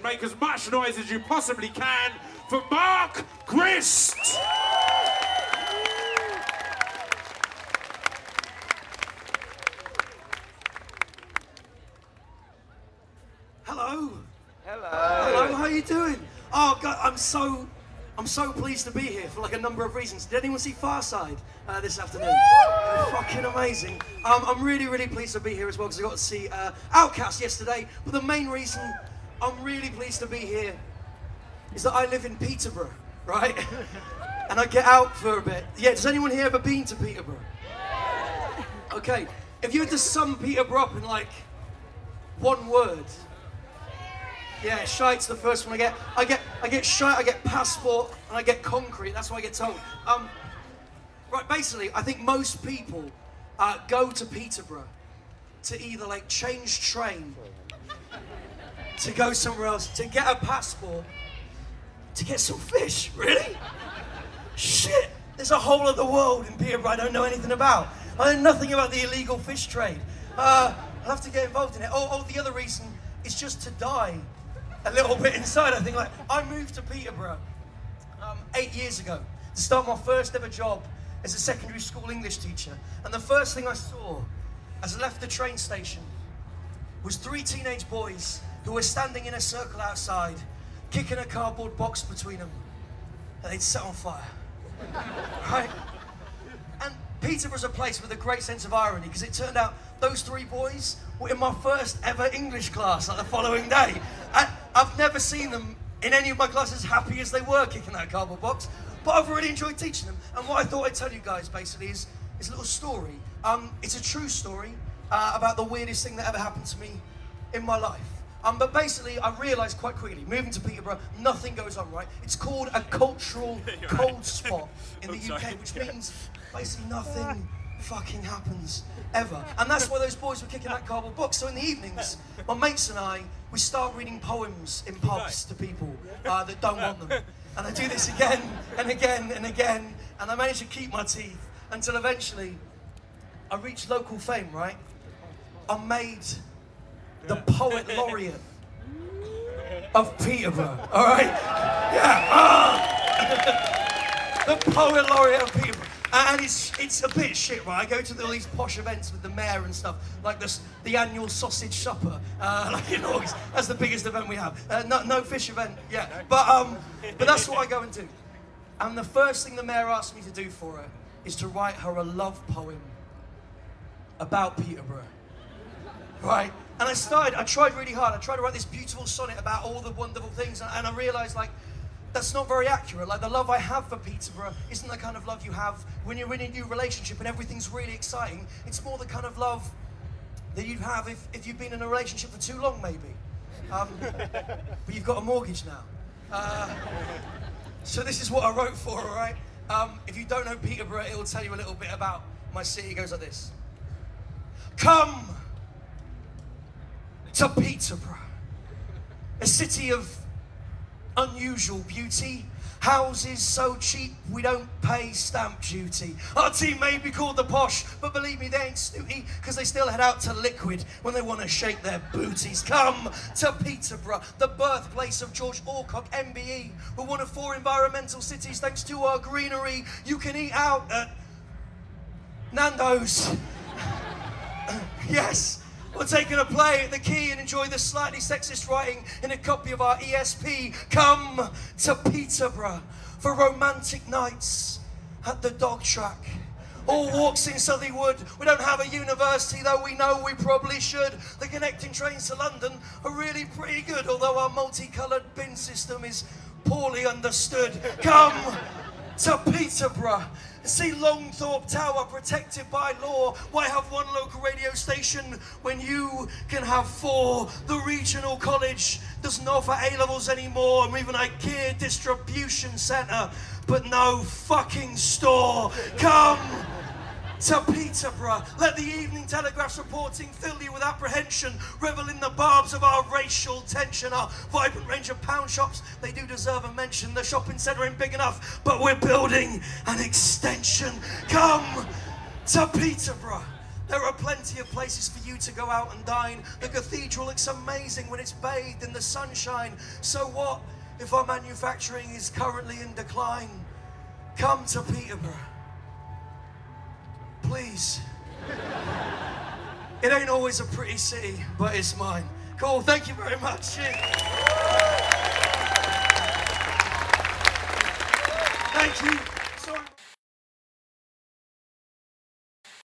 make as much noise as you possibly can for Mark Grist. Hello. Hello. Hello, how you doing? Oh God, I'm so pleased to be here for like a number of reasons. Did anyone see Far Side this afternoon? Fucking amazing. I'm really pleased to be here as well because I got to see Outcast yesterday. But the main reason I'm really pleased to be here is that I live in Peterborough, right? And I get out for a bit. Yeah, does anyone here ever been to Peterborough? Okay, if you had to sum Peterborough up in like one word. Yeah, shite's the first one I get. I get shite, I get passport, and I get concrete. That's what I get told. Right, basically, I think most people go to Peterborough to either like change train, to go somewhere else, to get a passport, to get some fish. Really? Shit, there's a whole other world in Peterborough I don't know anything about. I know nothing about the illegal fish trade. I'll have to get involved in it. Oh, the other reason is just to die a little bit inside. I think like I moved to Peterborough 8 years ago to start my first ever job as a secondary school English teacher, and the first thing I saw as I left the train station was 3 teenage boys who were standing in a circle outside, kicking a cardboard box between them that they'd set on fire. Right? And Peterborough's a place with a great sense of irony because it turned out those 3 boys were in my first ever English class like the following day. I've never seen them in any of my classes happy as they were kicking that cardboard box, but I've really enjoyed teaching them. And what I thought I'd tell you guys basically is a little story. It's a true story about the weirdest thing that ever happened to me in my life. But basically, I realised quite quickly, moving to Peterborough, nothing goes on, right? It's called a cultural cold spot in the UK, which means basically nothing fucking happens ever. And that's why those boys were kicking that cardboard box. So in the evenings, my mates and I, we start reading poems in pubs to people that don't want them. And I do this again and again and again, and I manage to keep my teeth until eventually I reach local fame, right? I'm made the poet laureate of Peterborough, all right? Yeah, the poet laureate of Peterborough. And it's a bit shit, right? I go to all these posh events with the mayor and stuff, like the annual sausage supper, like in August. That's the biggest event we have. No fish event, yeah. But that's what I go and do. And the first thing the mayor asked me to do for her is to write her a love poem about Peterborough, right? And I tried really hard. I tried to write this beautiful sonnet about all the wonderful things, and I realised, like, that's not very accurate. Like, the love I have for Peterborough isn't the kind of love you have when you're in a new relationship and everything's really exciting. It's more the kind of love that you'd have if you've been in a relationship for too long, maybe. But you've got a mortgage now. So this is what I wrote for her, all right? If you don't know Peterborough, it'll tell you a little bit about my city. It goes like this. Come to Peterborough, a city of unusual beauty, houses so cheap we don't pay stamp duty. Our team may be called the posh, but believe me, they ain't snooty, because they still head out to Liquid when they want to shake their booties. Come to Peterborough, the birthplace of George Alcock, MBE. We're one of 4 environmental cities thanks to our greenery. You can eat out at Nando's. Yes. Or taking a play at the Key and enjoy the slightly sexist writing in a copy of our ESP. Come to Peterborough for romantic nights at the dog track. All walks in Southey Wood. We don't have a university, though we know we probably should. The connecting trains to London are really pretty good, although our multicoloured bin system is poorly understood. Come to Peterborough. See Longthorpe Tower protected by law. Why have one local radio station when you can have 4? The regional college doesn't offer A-levels anymore, and even IKEA distribution centre, but no fucking store. Come to Peterborough. Let the Evening Telegraph's reporting fill you with apprehension. Revel in the barbs of our racial tension. Our vibrant range of pound shops, they do deserve a mention. The shopping centre ain't big enough, but we're building an extension. Come to Peterborough. There are plenty of places for you to go out and dine. The cathedral looks amazing when it's bathed in the sunshine. So what if our manufacturing is currently in decline? Come to Peterborough. Please. It ain't always a pretty city, but it's mine. Cool, thank you very much. Cheers.